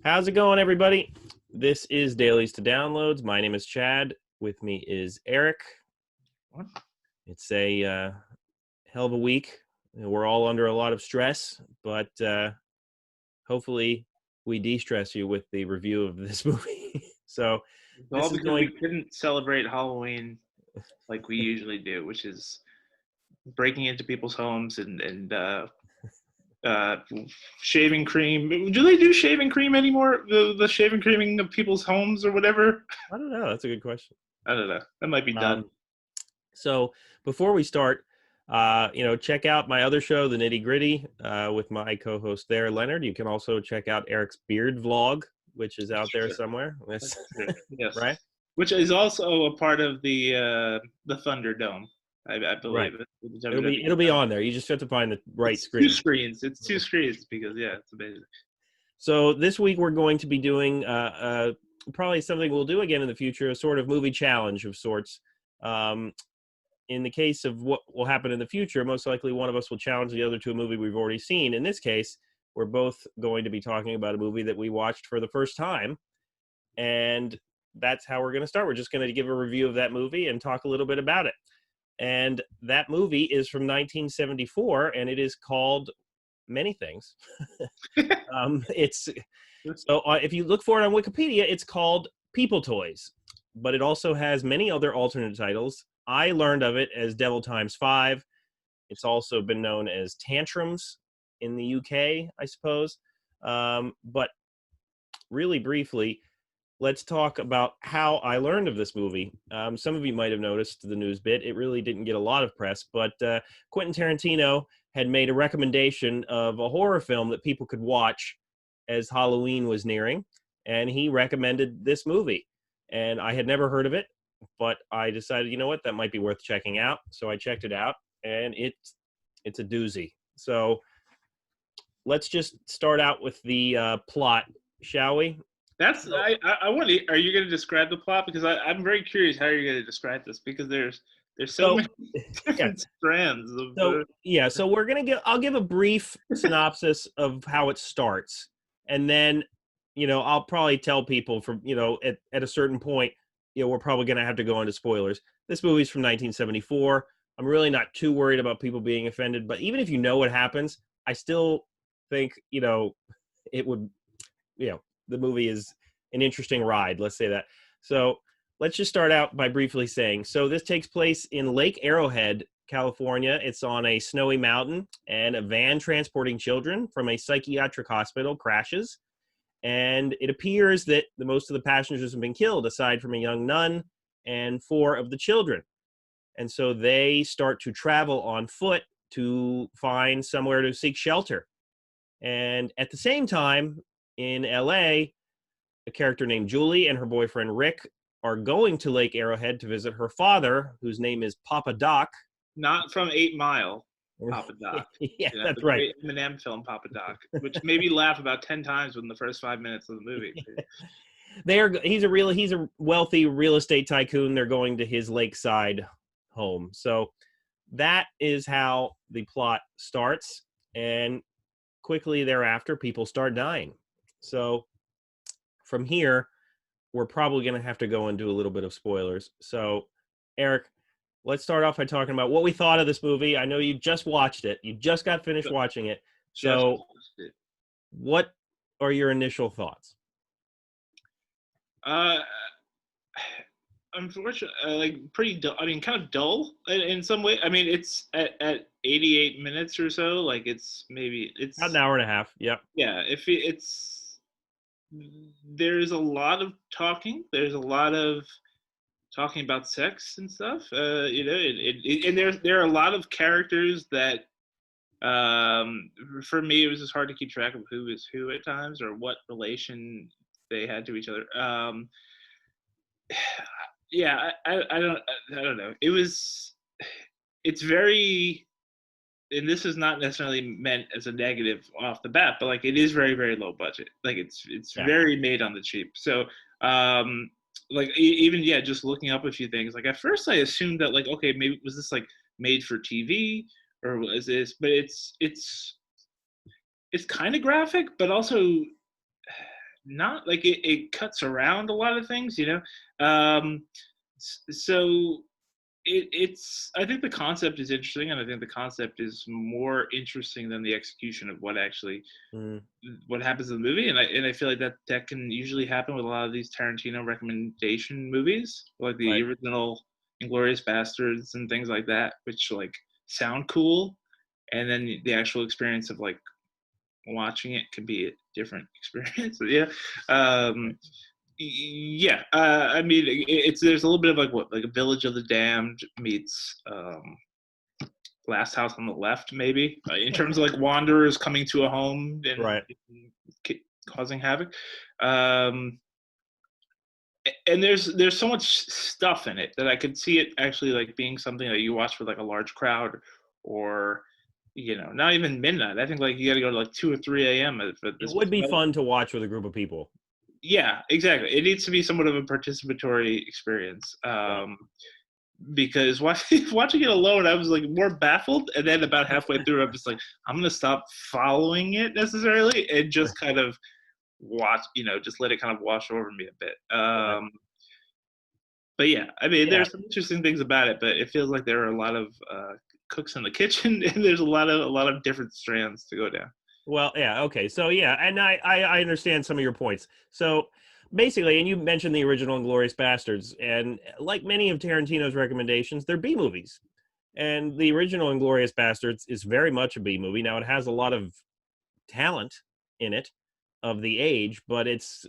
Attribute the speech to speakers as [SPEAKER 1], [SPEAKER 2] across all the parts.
[SPEAKER 1] How's it going, everybody? This is Dailies to Downloads. My name is Chad. With me is Erik.
[SPEAKER 2] What?
[SPEAKER 1] It's a hell of a week. We're all under a lot of stress, but hopefully we de-stress you with the review of this movie. So
[SPEAKER 2] It's all
[SPEAKER 1] this is
[SPEAKER 2] because we
[SPEAKER 1] going...
[SPEAKER 2] couldn't celebrate Halloween like we usually do, which is breaking into people's homes and shaving cream. Do they do shaving cream anymore? The shaving creaming of people's homes or whatever?
[SPEAKER 1] I don't know. That's a good question.
[SPEAKER 2] I don't know. That might be done.
[SPEAKER 1] So before we start, check out my other show, The Nitty Gritty, with my co-host there, Leonard. You can also check out Erik's beard vlog, which is out there somewhere.
[SPEAKER 2] That's true. Yes.
[SPEAKER 1] Right?
[SPEAKER 2] Which is also a part of the Thunderdome, I
[SPEAKER 1] Right.
[SPEAKER 2] believe. The
[SPEAKER 1] It'll be on there. You just have to find the right
[SPEAKER 2] It's
[SPEAKER 1] screen.
[SPEAKER 2] two screens. It's two screens because it's amazing.
[SPEAKER 1] So this week we're going to be doing probably something we'll do again in the future, a sort of movie challenge of sorts. In the case of what will happen in the future, most likely one of us will challenge the other to a movie we've already seen. In this case, we're both going to be talking about a movie that we watched for the first time. And that's how we're going to start. We're just going to give a review of that movie and talk a little bit about it. And that movie is from 1974, and it is called many things. It's so if you look for it on Wikipedia, it's called People Toys, but it also has many other alternate titles. I learned of it as Devil Times 5. It's also been known as Tantrums in the UK, I suppose. But really briefly, let's talk about how I learned of this movie. Some of you might have noticed the news bit. It really didn't get a lot of press, but Quentin Tarantino had made a recommendation of a horror film that people could watch as Halloween was nearing, and he recommended this movie. And I had never heard of it, but I decided, you know what, that might be worth checking out. So I checked it out, and it's a doozy. So let's just start out with the plot, shall we?
[SPEAKER 2] I want to. Are you going to describe the plot? Because I'm very curious how you're going to describe this because there's so many
[SPEAKER 1] yeah.
[SPEAKER 2] different strands of.
[SPEAKER 1] So we're gonna I'll give a brief synopsis of how it starts, and then I'll probably tell people from at a certain point, we're probably gonna have to go into spoilers. This movie's from 1974. I'm really not too worried about people being offended, but even if you know what happens, I still think it would the movie is an interesting ride. Let's say that. So let's just start out by briefly saying, so this takes place in Lake Arrowhead, California. It's on a snowy mountain, and a van transporting children from a psychiatric hospital crashes. And it appears that most of the passengers have been killed, aside from a young nun and 4 of the children. And so they start to travel on foot to find somewhere to seek shelter. And at the same time, in LA, a character named Julie and her boyfriend Rick are going to Lake Arrowhead to visit her father, whose name is Papadoc.
[SPEAKER 2] Not from 8 Mile, Papadoc.
[SPEAKER 1] Yeah, that's the right.
[SPEAKER 2] Great Eminem film, Papadoc, which made me laugh about 10 times within the first 5 minutes of the movie.
[SPEAKER 1] He's a wealthy real estate tycoon. They're going to his lakeside home. So that is how the plot starts, and quickly thereafter, people start dying. So from here, we're probably going to have to go into a little bit of spoilers. So, Erik, let's start off by talking about what we thought of this movie. I know you just watched it. You just got finished watching it. So, what are your initial thoughts?
[SPEAKER 2] Unfortunately, pretty dull. I mean, kind of dull in some way. I mean, it's at 88 minutes or so. Like it's
[SPEAKER 1] about an hour and a half. Yep.
[SPEAKER 2] Yeah. There's a lot of talking. There's a lot of talking about sex and stuff. And there are a lot of characters that, for me, it was just hard to keep track of who is who at times or what relation they had to each other. Yeah, I don't know. It's very, and this is not necessarily meant as a negative off the bat, but like it is very, very low budget. Like it's very made on the cheap. So even just looking up a few things. Like at first I assumed that like, okay, maybe was this like made for TV or was this, but it's kind of graphic, but also not like it cuts around a lot of things, you know. So it's I think the concept is interesting, and I think the concept is more interesting than the execution of
[SPEAKER 1] Mm,
[SPEAKER 2] what happens in the movie. And I feel like that can usually happen with a lot of these Tarantino recommendation movies, like the
[SPEAKER 1] right.
[SPEAKER 2] original Inglorious Bastards and things like that, which like sound cool, and then the actual experience of like watching it can be a different experience. Yeah.
[SPEAKER 1] Right.
[SPEAKER 2] Um, yeah. I mean, it's there's a little bit of like what like a Village of the Damned meets Last House on the Left, maybe in terms of like wanderers coming to a home and
[SPEAKER 1] Right.
[SPEAKER 2] causing havoc. Um, and there's so much stuff in it that I could see it actually like being something that you watch with like a large crowd, or not even midnight. I think like you got to go to like 2 or 3 a.m. for
[SPEAKER 1] It
[SPEAKER 2] this.
[SPEAKER 1] would be fun to watch with a group of people.
[SPEAKER 2] Yeah, exactly. It needs to be somewhat of a participatory experience.
[SPEAKER 1] Yeah.
[SPEAKER 2] Because watching it alone, I was like more baffled, and then about halfway through, I'm just like, I'm gonna stop following it necessarily and just kind of watch, just let it kind of wash over me a bit.
[SPEAKER 1] Right.
[SPEAKER 2] But yeah, I mean,
[SPEAKER 1] Yeah.
[SPEAKER 2] there's some interesting things about it, but it feels like there are a lot of cooks in the kitchen, and there's a lot of different strands to go down.
[SPEAKER 1] Well, yeah, okay. So yeah, and I understand some of your points. So basically, and you mentioned the original Inglorious Bastards, and like many of Tarantino's recommendations, they're B movies. And the original Inglorious Bastards is very much a B movie. Now it has a lot of talent in it of the age, but it's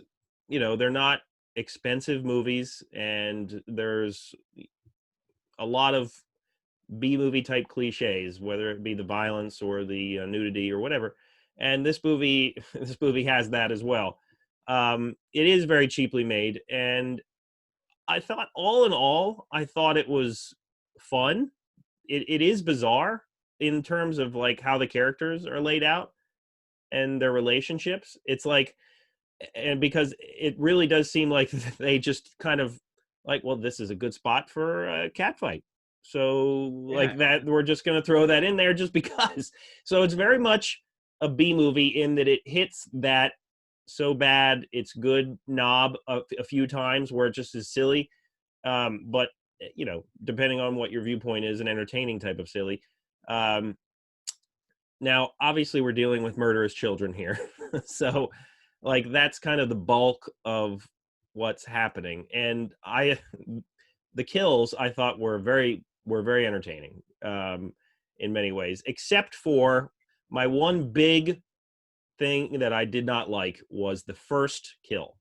[SPEAKER 1] they're not expensive movies, and there's a lot of B movie type cliches, whether it be the violence or the nudity or whatever. And this movie, this movie has that as well. It is very cheaply made, and I thought, all in all, I thought it was fun. It is bizarre in terms of like how the characters are laid out and their relationships. It's like, and because it really does seem like they just kind of like, well, this is a good spot for a cat fight, so
[SPEAKER 2] Yeah,
[SPEAKER 1] like that we're just going to throw that in there just because. So it's very much a B movie in that it hits that so bad it's good knob a few times where it just is silly, but depending on what your viewpoint is, an entertaining type of silly. um, Now, obviously, we're dealing with murderous children here. So, like, that's kind of the bulk of what's happening. And the kills I thought were very entertaining, in many ways, except for my one big thing that I did not like was the first kill.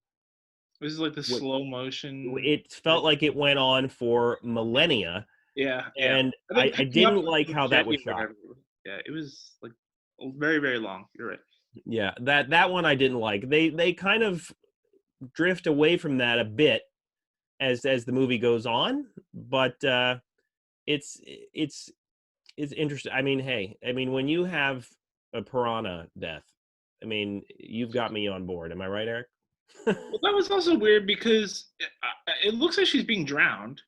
[SPEAKER 2] this is like the
[SPEAKER 1] Wh-
[SPEAKER 2] slow motion.
[SPEAKER 1] It felt like it went on for millennia,
[SPEAKER 2] Yeah, yeah.
[SPEAKER 1] and
[SPEAKER 2] I
[SPEAKER 1] I,
[SPEAKER 2] think
[SPEAKER 1] I
[SPEAKER 2] picking up
[SPEAKER 1] didn't like
[SPEAKER 2] with
[SPEAKER 1] how that
[SPEAKER 2] Jenny
[SPEAKER 1] was
[SPEAKER 2] or
[SPEAKER 1] shot.
[SPEAKER 2] whatever. Yeah, it was like very, very long. You're right.
[SPEAKER 1] Yeah, that one I didn't like. They kind of drift away from that a bit as the movie goes on, but it's it's it's interesting. I mean, hey, I mean, when you have a piranha death, I mean, you've got me on board. Am I right, Eric?
[SPEAKER 2] Well, that was also weird because it looks like she's being drowned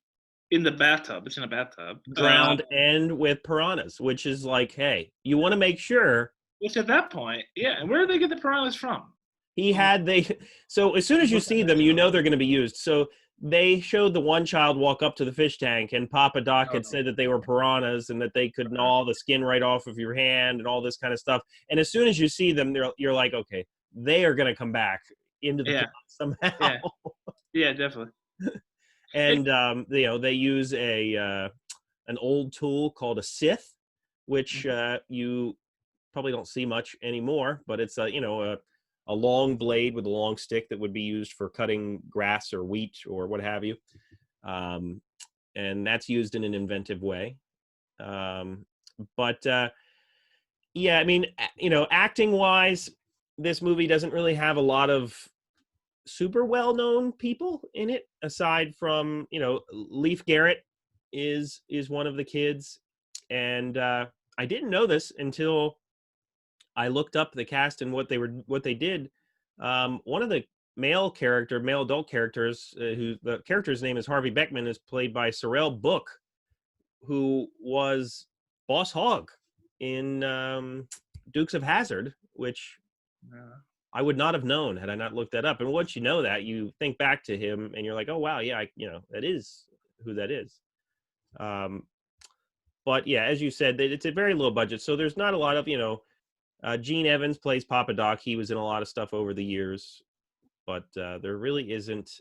[SPEAKER 2] in the bathtub. It's in a bathtub.
[SPEAKER 1] Drowned and with piranhas, which is like, hey, you want to make sure
[SPEAKER 2] Which at that point, yeah. And where did they get the piranhas from?
[SPEAKER 1] he
[SPEAKER 2] From
[SPEAKER 1] had they. So as soon as you see them, they're going to be used. So they showed the one child walk up to the fish tank, and Papa Doc had said that they were piranhas and that they could gnaw the skin right off of your hand and all this kind of stuff. And as soon as you see them, you're like, okay, they are going to come back into the
[SPEAKER 2] yeah,
[SPEAKER 1] plot somehow.
[SPEAKER 2] yeah, yeah, definitely. And
[SPEAKER 1] And they use an old tool called a scythe, which you probably don't see much anymore, but it's a long blade with a long stick that would be used for cutting grass or wheat or what have you. Um, and that's used in an inventive way. But yeah, I mean, acting wise, this movie doesn't really have a lot of super well-known people in it aside from Leif Garrett is one of the kids. And I didn't know this until I looked up the cast and what they did. One of the male adult characters, who the character's name is Harvey Beckman, is played by Sorrel Book, who was Boss Hogg in Dukes of Hazzard, which
[SPEAKER 2] uh,
[SPEAKER 1] I would not have known had I not looked that up. And once you know that, you think back to him and you're like, oh wow, yeah, that is who that is. Um, but yeah, as you said, it's a very low budget, so there's not a lot of Gene Evans plays Papa Doc. He was in a lot of stuff over the years, but there really isn't.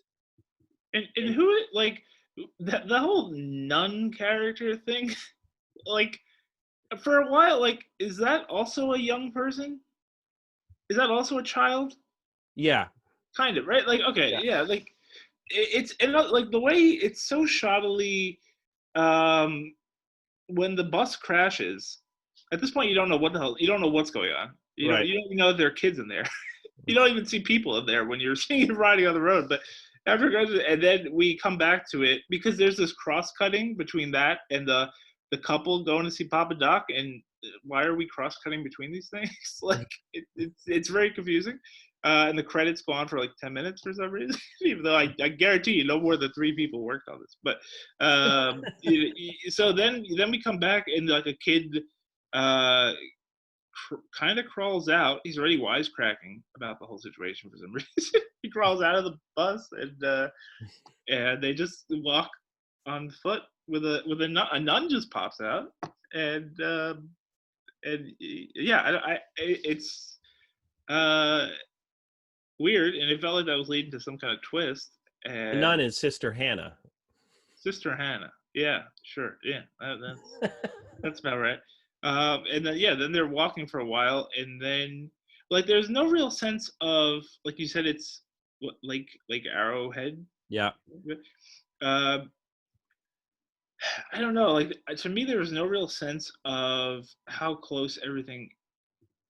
[SPEAKER 2] And who, like, the whole nun character thing, like, for a while, like, is that also a young person? Is that also a child?
[SPEAKER 1] Yeah,
[SPEAKER 2] Kind of, right? Like, okay,
[SPEAKER 1] yeah,
[SPEAKER 2] yeah, like, it's, and like the way it's so shoddily, um when the bus crashes, at this point you don't know what the hell, you don't know what's going on.
[SPEAKER 1] right.
[SPEAKER 2] You don't even know if there are kids in there. You don't even see people in there when you're seeing it riding on the road. But after and then we come back to it because there's this cross cutting between that and the couple going to see Papa Doc, and why are we cross cutting between these things? Like it's very confusing. And the credits go on for like 10 minutes for some reason, even though I guarantee you no more than 3 people worked on this. But so then we come back and like a kid uh, kind of crawls out. He's already wisecracking about the whole situation for some reason. He crawls out of the bus and they just walk on foot with a nun. A nun just pops out and yeah, it's uh weird, and it felt like that was leading to some kind of twist.
[SPEAKER 1] The
[SPEAKER 2] And
[SPEAKER 1] nun is Sister Hannah.
[SPEAKER 2] Sister Hannah, yeah, sure, yeah, that's about right. And then yeah, then they're walking for a while, and then like there's no real sense of, like you said, it's what, like Arrowhead.
[SPEAKER 1] Yeah.
[SPEAKER 2] Um, I don't know. Like to me, there was no real sense of how close everything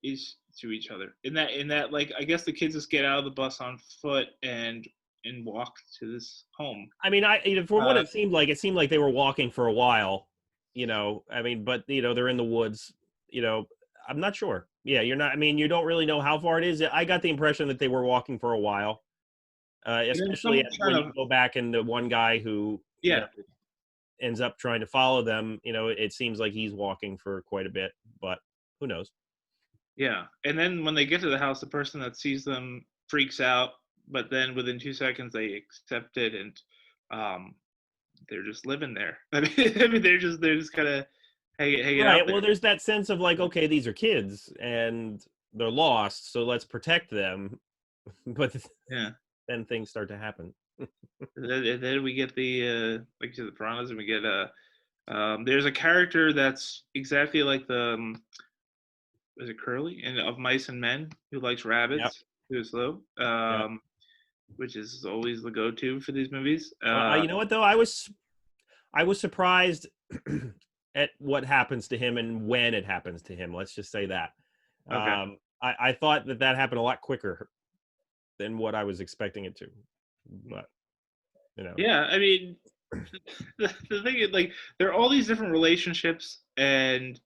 [SPEAKER 2] is to each other. In that, like I guess the kids just get out of the bus on foot and walk to this home.
[SPEAKER 1] I mean, from what
[SPEAKER 2] Uh,
[SPEAKER 1] it seemed like they were walking for a while. I mean, but they're in the woods. I'm not sure. Yeah, you're not. I mean, you don't really know how far it is. I got the impression that they were walking for a while,
[SPEAKER 2] and then
[SPEAKER 1] especially
[SPEAKER 2] someone
[SPEAKER 1] when
[SPEAKER 2] kind
[SPEAKER 1] you
[SPEAKER 2] of,
[SPEAKER 1] go back and the one guy who
[SPEAKER 2] yeah,
[SPEAKER 1] ends up trying to follow them. It seems like he's walking for quite a bit, but who knows?
[SPEAKER 2] yeah. And then when they get to the house, the person that sees them freaks out, but then within 2 seconds they accept it, and um, they're just living there. I mean, they're just kind of hanging out
[SPEAKER 1] Right.
[SPEAKER 2] there.
[SPEAKER 1] Well, there's that sense of like, okay, these are kids and they're lost, so let's protect them. But
[SPEAKER 2] Yeah.
[SPEAKER 1] then things start to happen.
[SPEAKER 2] And then we get the like you said, the piranhas, and we get there's a character that's exactly like the is it Curly and of Mice and Men, who likes
[SPEAKER 1] Yep.
[SPEAKER 2] rabbits, who is slow,
[SPEAKER 1] Yep.
[SPEAKER 2] which is always the go-to for these movies.
[SPEAKER 1] You know what though? I was surprised at what happens to him and when it happens to him. Let's just say that.
[SPEAKER 2] Okay.
[SPEAKER 1] I thought that happened a lot quicker than what I was expecting it to. But
[SPEAKER 2] Yeah, I mean, the thing is, like, there are all these different relationships and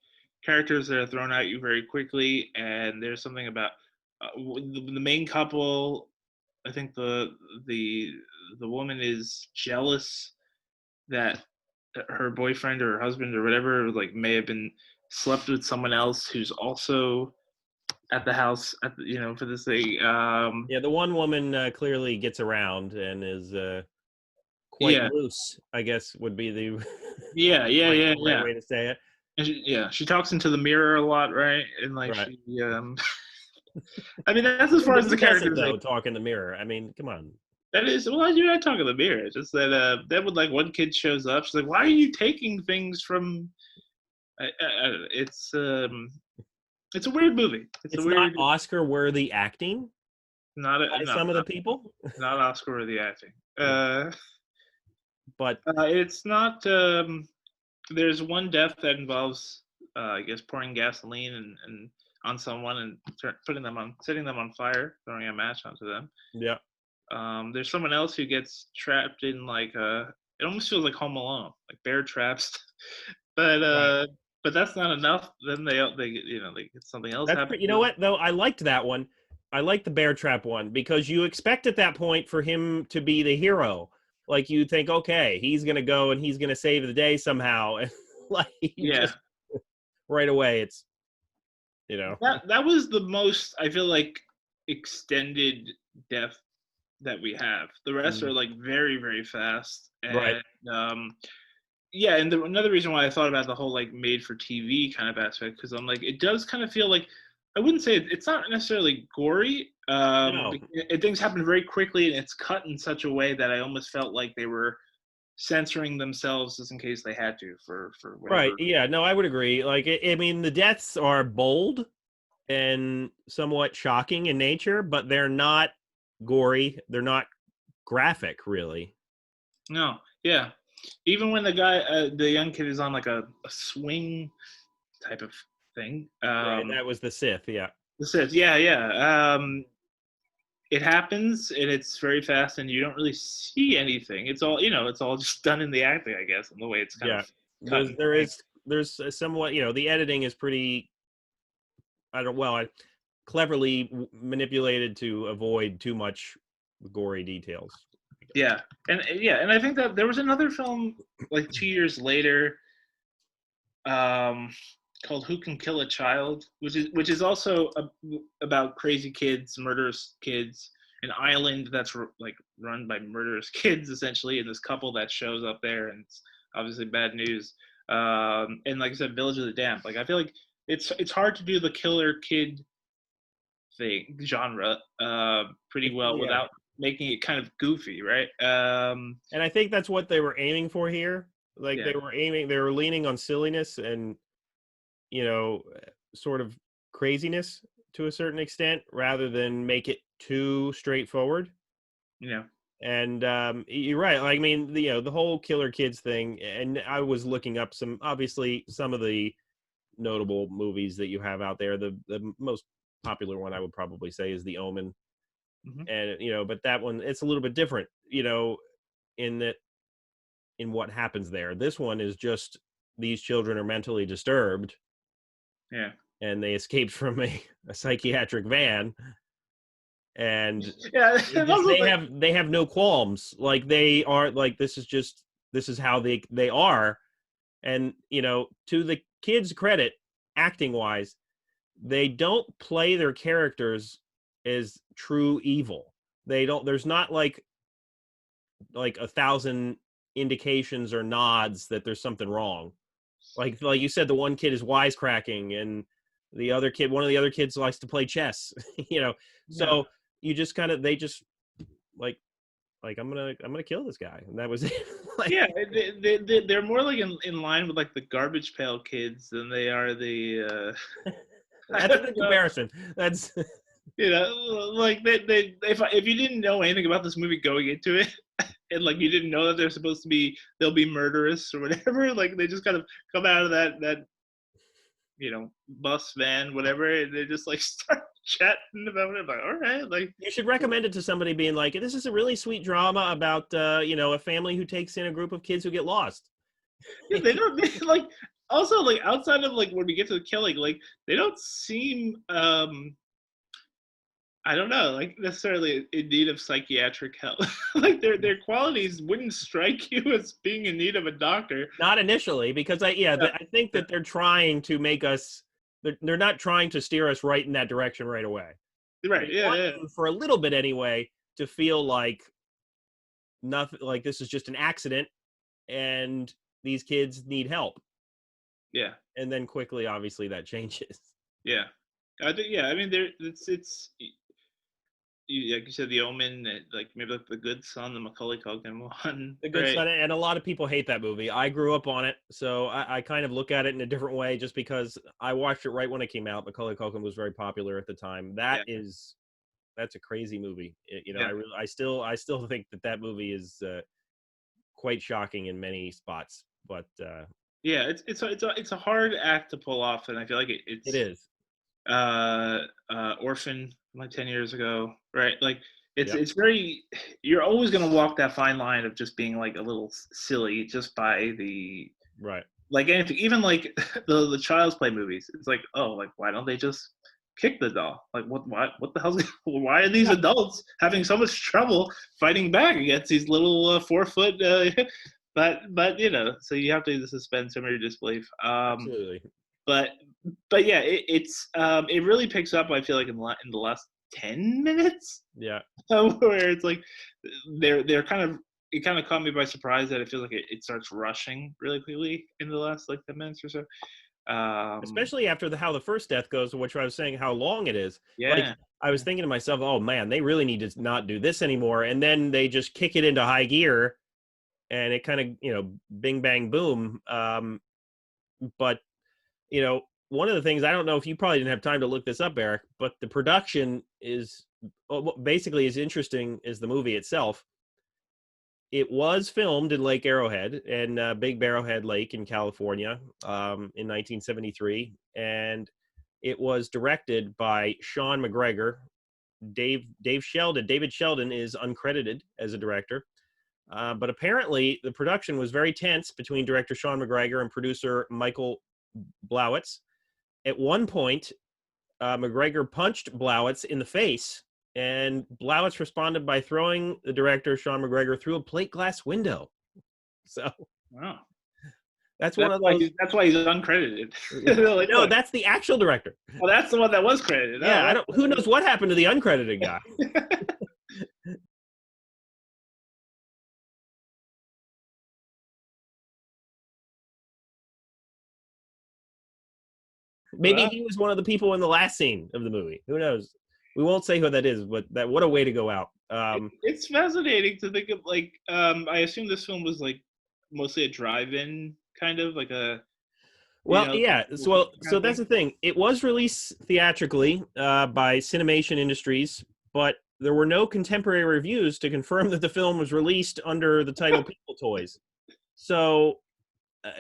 [SPEAKER 2] characters that are thrown at you very quickly, and there's something about the main couple. I think the the woman is jealous that her boyfriend or her husband or whatever, like, may have been slept with someone else who's also at the house for this thing.
[SPEAKER 1] yeah, the one woman clearly gets around and is quite
[SPEAKER 2] Yeah,
[SPEAKER 1] loose, I guess would be the
[SPEAKER 2] yeah, yeah, yeah,
[SPEAKER 1] right
[SPEAKER 2] yeah.
[SPEAKER 1] way to say it.
[SPEAKER 2] And she talks into the mirror a lot, right? And like
[SPEAKER 1] Right.
[SPEAKER 2] she, I mean, that's as far as the
[SPEAKER 1] Who doesn't
[SPEAKER 2] characters.
[SPEAKER 1] though talk in the mirror? I mean, come on.
[SPEAKER 2] That is, well, you're not talking to the mirror. It's just that then when like one kid shows up, she's like, "Why are you taking things from?" It's a weird movie. It's a
[SPEAKER 1] It's not
[SPEAKER 2] weird,
[SPEAKER 1] Oscar worthy acting
[SPEAKER 2] not a
[SPEAKER 1] by
[SPEAKER 2] no,
[SPEAKER 1] some of the people,
[SPEAKER 2] not Oscar worthy acting.
[SPEAKER 1] but
[SPEAKER 2] It's not. There's one death that involves, I guess, pouring gasoline and on someone and setting them on fire, throwing a match onto them.
[SPEAKER 1] yeah.
[SPEAKER 2] There's someone else who gets trapped in like it almost feels like Home Alone, like bear traps, but
[SPEAKER 1] Right.
[SPEAKER 2] but that's not enough. Then they get something else
[SPEAKER 1] That's
[SPEAKER 2] happen
[SPEAKER 1] you
[SPEAKER 2] to
[SPEAKER 1] know
[SPEAKER 2] them.
[SPEAKER 1] what though? I liked that one. I liked the bear trap one because you expect at that point for him to be the hero. Like you think, okay, he's gonna go and he's gonna save the day somehow, and like
[SPEAKER 2] Yeah,
[SPEAKER 1] just right away, it's.
[SPEAKER 2] that was the most, I feel like, extended death that we have. The rest
[SPEAKER 1] Mhm.
[SPEAKER 2] are like very, very fast.
[SPEAKER 1] Right.
[SPEAKER 2] And yeah, and another reason why I thought about the whole like made for TV kind of aspect, because I'm like, it does kind of feel like, I wouldn't say it's not necessarily gory.
[SPEAKER 1] No.
[SPEAKER 2] Things happen very quickly, and it's cut in such a way that I almost felt like they were censoring themselves just in case they had to for
[SPEAKER 1] Right.
[SPEAKER 2] whatever.
[SPEAKER 1] Yeah. No, I would agree. Like, I mean, the deaths are bold and somewhat shocking in nature, but they're not gory. They're not graphic, really.
[SPEAKER 2] No, yeah. Even when the young kid is on like a swing type of thing.
[SPEAKER 1] Right. That was the Sith. Yeah.
[SPEAKER 2] This is yeah, yeah. It happens and it's very fast, and you don't really see anything. It's all it's all just done in the acting, I guess, and the way it's kind of
[SPEAKER 1] Yeah.
[SPEAKER 2] cut
[SPEAKER 1] There's
[SPEAKER 2] and
[SPEAKER 1] there
[SPEAKER 2] framed.
[SPEAKER 1] is there's somewhat, the editing is pretty, I don't well, I cleverly manipulated to avoid too much gory details.
[SPEAKER 2] Yeah, and I think that there was another film like 2 years later, um, called "Who Can Kill a Child," which is also about crazy kids, murderous kids, an island that's like run by murderous kids essentially, and this couple that shows up there, and it's obviously bad news. And like I said, Village of the Damned. Like I feel like it's hard to do the killer kid thing genre pretty well
[SPEAKER 1] Yeah.
[SPEAKER 2] without making it kind of goofy, right?
[SPEAKER 1] And I think that's what they were aiming for here. Like,
[SPEAKER 2] Yeah,
[SPEAKER 1] they were leaning on silliness and, you know, sort of craziness to a certain extent rather than make it too straightforward.
[SPEAKER 2] you know,
[SPEAKER 1] And you're right. Like, I mean, the whole killer kids thing, and I was looking up obviously some of the notable movies that you have out there. The most popular one I would probably say is The Omen.
[SPEAKER 2] hmm
[SPEAKER 1] And but that one, it's a little bit different, in that, in what happens there. This one is just these children are mentally disturbed
[SPEAKER 2] yeah,
[SPEAKER 1] and they escaped from a psychiatric van, and
[SPEAKER 2] yeah. And also like
[SPEAKER 1] they have no qualms. Like, they are like, this is how they are. And to the kids' credit, acting wise, they don't play their characters as true evil. They don't There's not like a thousand indications or nods that there's something wrong. Like you said, the one kid is wisecracking, and one of the other kids likes to play chess. you know
[SPEAKER 2] yeah.
[SPEAKER 1] so you just kind of they just like I'm gonna kill this guy, and that was it. Like,
[SPEAKER 2] Yeah, they're more like in line with like the garbage pail kids than they are the I
[SPEAKER 1] that's a
[SPEAKER 2] don't
[SPEAKER 1] good
[SPEAKER 2] know,
[SPEAKER 1] comparison. That's
[SPEAKER 2] like if you didn't know anything about this movie going into it, and like you didn't know that they'll be murderous or whatever, like they just kind of come out of that bus van whatever, and they just like start chatting about it, like all right, like
[SPEAKER 1] You should recommend it to somebody, being like, this is a really sweet drama about a family who takes in a group of kids who get lost.
[SPEAKER 2] yeah, they don't like also like outside of like when we get to the killing, like they don't seem I don't know, like necessarily in need of psychiatric help. Like their qualities wouldn't strike you as being in need of a doctor.
[SPEAKER 1] Not initially, because
[SPEAKER 2] Yeah,
[SPEAKER 1] I think
[SPEAKER 2] yeah,
[SPEAKER 1] that they're trying to make us. They're not trying to steer us right in that direction right away.
[SPEAKER 2] right.
[SPEAKER 1] They
[SPEAKER 2] Yeah,
[SPEAKER 1] want
[SPEAKER 2] yeah,
[SPEAKER 1] you, for a little bit anyway, to feel like nothing, like this is just an accident, and these kids need help.
[SPEAKER 2] yeah,
[SPEAKER 1] And then quickly, obviously, that changes.
[SPEAKER 2] yeah. I think yeah. I mean, there it's like you said, the Omen, like maybe like the Good Son, the Macaulay Culkin one,
[SPEAKER 1] The Good
[SPEAKER 2] right?
[SPEAKER 1] Son, and a lot of people hate that movie. I grew up on it, so I kind of look at it in a different way, just because I watched it right when it came out. Macaulay Culkin was very popular at the time.
[SPEAKER 2] Yeah,
[SPEAKER 1] That's a crazy movie.
[SPEAKER 2] yeah,
[SPEAKER 1] I still think that movie is quite shocking in many spots, but
[SPEAKER 2] yeah. It's a hard act to pull off, and I feel like
[SPEAKER 1] it
[SPEAKER 2] it's
[SPEAKER 1] is.
[SPEAKER 2] Orphan like 10 years ago, right? Like
[SPEAKER 1] Yep.
[SPEAKER 2] it's very you're always going to walk that fine line of just being like a little silly just by the
[SPEAKER 1] Right.
[SPEAKER 2] like anything, even like the Child's Play movies. It's like, oh, like why don't they just kick the doll? Like what the hell's why are these
[SPEAKER 1] Yeah.
[SPEAKER 2] adults having so much trouble fighting back against these little 4 foot but so you have to suspend some of your disbelief.
[SPEAKER 1] Absolutely.
[SPEAKER 2] But yeah, it really picks up. I feel like in the last 10 minutes.
[SPEAKER 1] Yeah.
[SPEAKER 2] Where it's like they're kind of, it kind of caught me by surprise that it feels like it starts rushing really quickly in the last like 10 minutes or so.
[SPEAKER 1] Especially after how the first death goes, which I was saying how long it is. Like
[SPEAKER 2] Yeah.
[SPEAKER 1] I was thinking to myself, oh man, they really need to not do this anymore. And then they just kick it into high gear, and it kind of, bing bang boom. But one of the things, I don't know if you probably didn't have time to look this up, Eric, but the production is basically as interesting as the movie itself. It was filmed in Lake Arrowhead and Big Barrowhead Lake in California in 1973, and it was directed by Sean McGregor. David Sheldon is uncredited as a director, but apparently the production was very tense between director Sean McGregor and producer Michael Blowitz. At one point, McGregor punched Blowitz in the face, and Blowitz responded by throwing the director, Sean McGregor, through a plate glass window. So
[SPEAKER 2] Wow.
[SPEAKER 1] that's one of those.
[SPEAKER 2] That's why he's uncredited. Like,
[SPEAKER 1] no, that's the actual director.
[SPEAKER 2] Well, that's the one that was credited.
[SPEAKER 1] Yeah,
[SPEAKER 2] Oh,
[SPEAKER 1] I don't. Who knows what happened to the uncredited guy? Maybe he was one of the people in the last scene of the movie. Who knows? We won't say who that is, but what a way to go out.
[SPEAKER 2] It's fascinating to think of, like, I assume this film was like mostly a drive-in kind of like a.
[SPEAKER 1] Well, yeah. So that's the thing. It was released theatrically by Cinemation Industries, but there were no contemporary reviews to confirm that the film was released under the title People Toys. So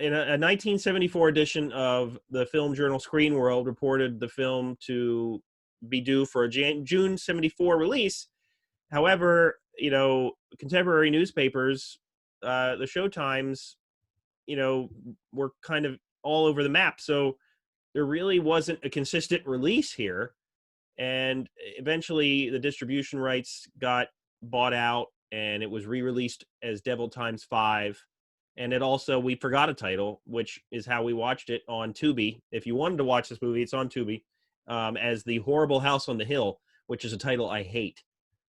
[SPEAKER 1] in a 1974 edition of the film journal Screen World reported the film to be due for a June 74 release. However, contemporary newspapers, the Showtimes, were kind of all over the map. So there really wasn't a consistent release here. And eventually the distribution rights got bought out, and it was re-released as Devil Times 5. And it also, we forgot a title, which is how we watched it on Tubi. If you wanted to watch this movie, it's on Tubi, as The Horrible House on the Hill, which is a title I hate,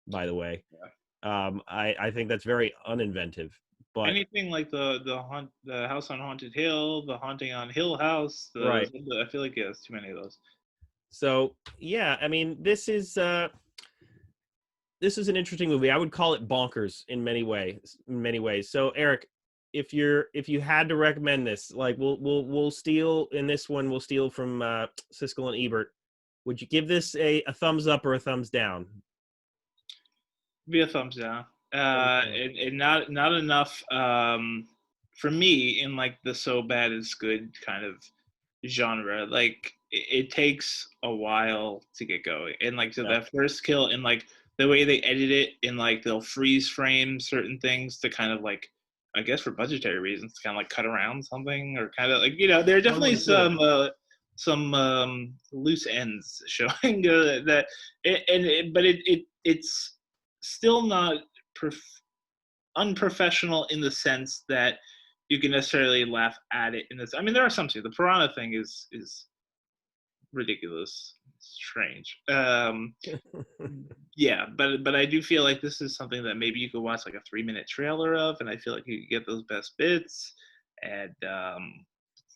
[SPEAKER 1] by the way. Yeah. I think that's very uninventive. But
[SPEAKER 2] anything like the House on Haunted Hill, the Haunting on Hill House,
[SPEAKER 1] right.
[SPEAKER 2] I feel like there's too many of those.
[SPEAKER 1] So yeah, I mean, this is an interesting movie. I would call it bonkers in many ways. So Eric, if you had to recommend this, like we'll steal in this one, we'll steal from Siskel and Ebert. Would you give this a thumbs up or a thumbs down?
[SPEAKER 2] Be a thumbs down. And not enough for me in like the so bad is good kind of genre. Like it takes a while to get going, and like so that first kill, and like the way they edit it, and like they'll freeze frame certain things to kind of like, I guess for budgetary reasons, to kind of like cut around something, or kind of like, there are definitely some loose ends showing that, but it's still not unprofessional in the sense that you can necessarily laugh at it in this. I mean, there are some too. The piranha thing is ridiculous, strange. Yeah, but I do feel like this is something that maybe you could watch like a 3-minute trailer of, and I feel like you could get those best bits. And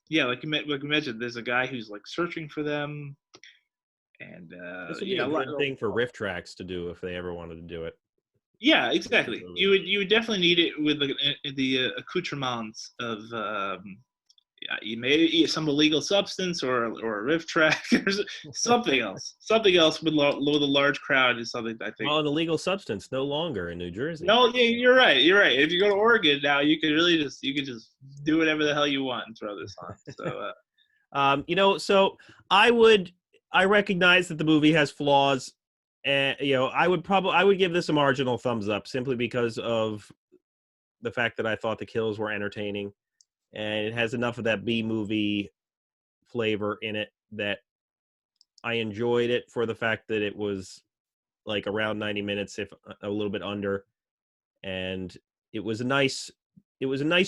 [SPEAKER 2] yeah, like you mentioned, there's a guy who's like searching for them. And
[SPEAKER 1] this would be a good thing for riff tracks to do if they ever wanted to do it.
[SPEAKER 2] Yeah, exactly. You would definitely need it with like the accoutrements of you may some illegal substance or a riff track or something else. Something else with a large crowd is something I think.
[SPEAKER 1] Well, an illegal substance no longer in New Jersey.
[SPEAKER 2] No, yeah, you're right. You're right. If you go to Oregon now, you could really just do whatever the hell you want and throw this on. So,
[SPEAKER 1] so I recognize that the movie has flaws. And I would give this a marginal thumbs up simply because of the fact that I thought the kills were entertaining, and it has enough of that B movie flavor in it that I enjoyed it for the fact that it was like around 90 minutes, if a little bit under, and it was a nice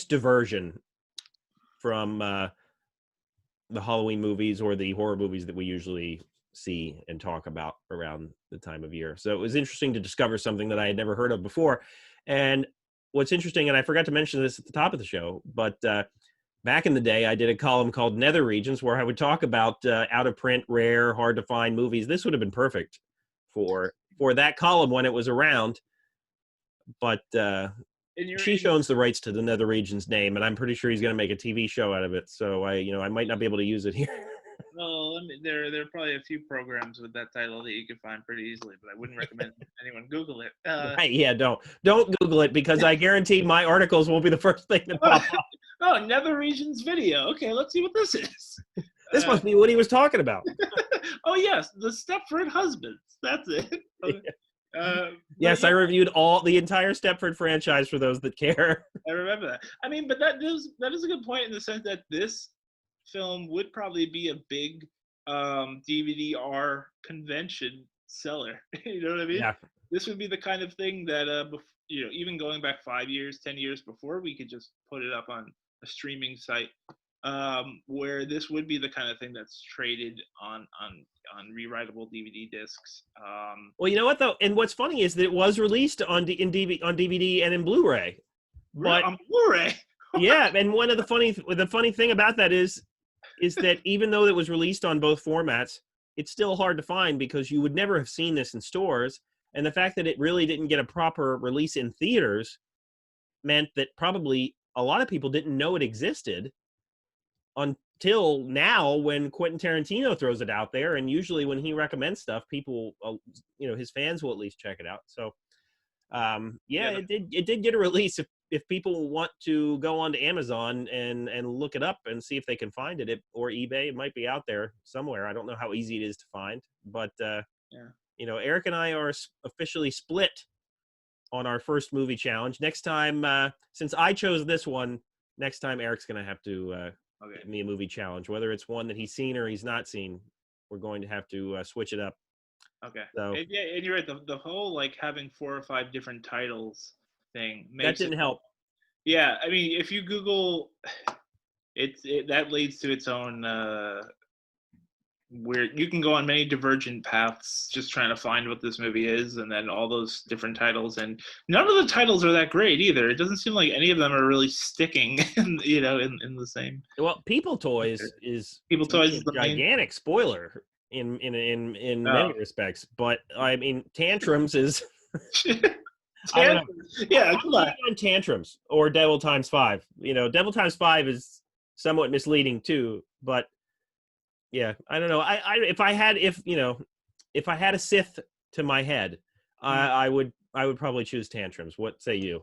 [SPEAKER 1] diversion from the Halloween movies or the horror movies that we usually see and talk about around the time of year. So it was interesting to discover something that I had never heard of before. And what's interesting, and I forgot to mention this at the top of the show, but back in the day, I did a column called Nether Regions where I would talk about out of print, rare, hard to find movies. This would have been perfect for that column when it was around. But she owns the rights to the Nether Regions name, and I'm pretty sure he's going to make a TV show out of it. So I might not be able to use it here.
[SPEAKER 2] Well, I mean, there are probably a few programs with that title that you can find pretty easily, but I wouldn't recommend anyone Google it.
[SPEAKER 1] Right, yeah, don't Google it, because I guarantee my articles won't be the first thing that pop up.
[SPEAKER 2] Oh, Nether Regions video. Okay, let's see what this is.
[SPEAKER 1] This must be what he was talking about.
[SPEAKER 2] Oh yes, the Stepford Husbands. That's it.
[SPEAKER 1] Yes, yeah. I reviewed the entire Stepford franchise for those that care.
[SPEAKER 2] I remember that. I mean, but that is a good point in the sense that this film would probably be a big DVD-R convention seller. You know what I mean?
[SPEAKER 1] Yeah.
[SPEAKER 2] This would be the kind of thing that, even going back 5 years, 10 years before, we could just put it up on a streaming site, where this would be the kind of thing that's traded on rewritable DVD discs.
[SPEAKER 1] Well, you know what though, and what's funny is that it was released on DVD and in Blu-ray. But
[SPEAKER 2] on Blu-ray.
[SPEAKER 1] Yeah, and one of the funny thing about that is that even though it was released on both formats, it's still hard to find because you would never have seen this in stores. And the fact that it really didn't get a proper release in theaters meant that probably a lot of people didn't know it existed until now, when Quentin Tarantino throws it out there. And usually when he recommends stuff, people, his fans will at least check it out. So, it did get a release. If people want to go on to Amazon and look it up and see if they can find it, or eBay, it might be out there somewhere. I don't know how easy it is to find, but Erik and I are officially split on our first movie challenge. Next time, since I chose this one, next time Erik's going to have to give me a movie challenge, whether it's one that he's seen or he's not seen. We're going to have to switch it up.
[SPEAKER 2] Okay.
[SPEAKER 1] So,
[SPEAKER 2] and you're right. The whole having 4 or 5 different titles thing
[SPEAKER 1] that didn't help.
[SPEAKER 2] Yeah, I mean, if you Google, that leads to its own where you can go on many divergent paths just trying to find what this movie is, and then all those different titles, and none of the titles are that great either. It doesn't seem like any of them are really sticking in the same.
[SPEAKER 1] Well, People Toys is
[SPEAKER 2] the
[SPEAKER 1] gigantic spoiler in many respects, but I mean, Tantrums is
[SPEAKER 2] Yeah, come on.
[SPEAKER 1] Tantrums or Devil Times 5. Devil Times 5 is somewhat misleading too, but yeah, I don't know. If I had a Sith to my head, I would probably choose Tantrums. What say you?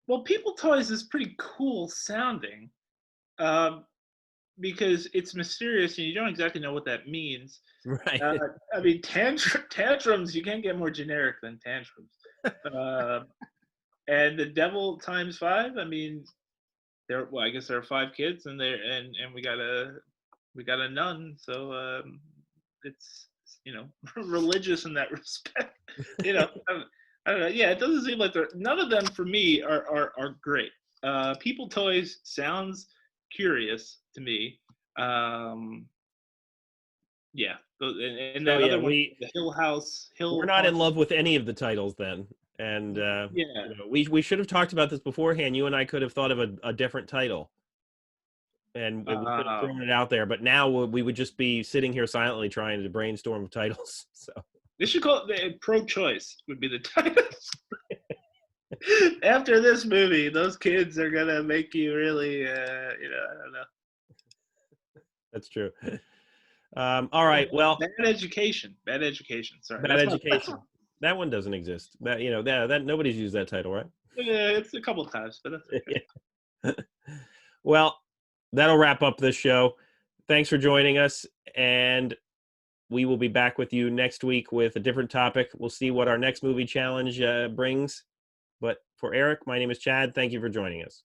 [SPEAKER 2] Well, People Toys is pretty cool sounding, because it's mysterious and you don't exactly know what that means.
[SPEAKER 1] Right.
[SPEAKER 2] I mean, Tantrums, you can't get more generic than Tantrums. And the Devil Times 5, I mean, I guess there are 5 kids, and we got a nun, so it's religious in that respect. I don't know. Yeah, it doesn't seem like none of them for me are great. People Toys sounds curious to me. Yeah, and that other one, the Hill House.
[SPEAKER 1] We're not in love with any of the titles then, and we should have talked about this beforehand. You and I could have thought of a different title, and we could have thrown it out there. But now we would just be sitting here silently trying to brainstorm titles. So
[SPEAKER 2] they should call it Pro-Choice would be the title. After this movie, those kids are gonna make you really, I don't know.
[SPEAKER 1] That's true. All right. Well,
[SPEAKER 2] bad education. Sorry.
[SPEAKER 1] Bad education. That one doesn't exist. That nobody's used that title, right?
[SPEAKER 2] Yeah, it's a couple of times, but that's okay.
[SPEAKER 1] Yeah. Well, that'll wrap up this show. Thanks for joining us, and we will be back with you next week with a different topic. We'll see what our next movie challenge brings. But for Erik, my name is Chad. Thank you for joining us.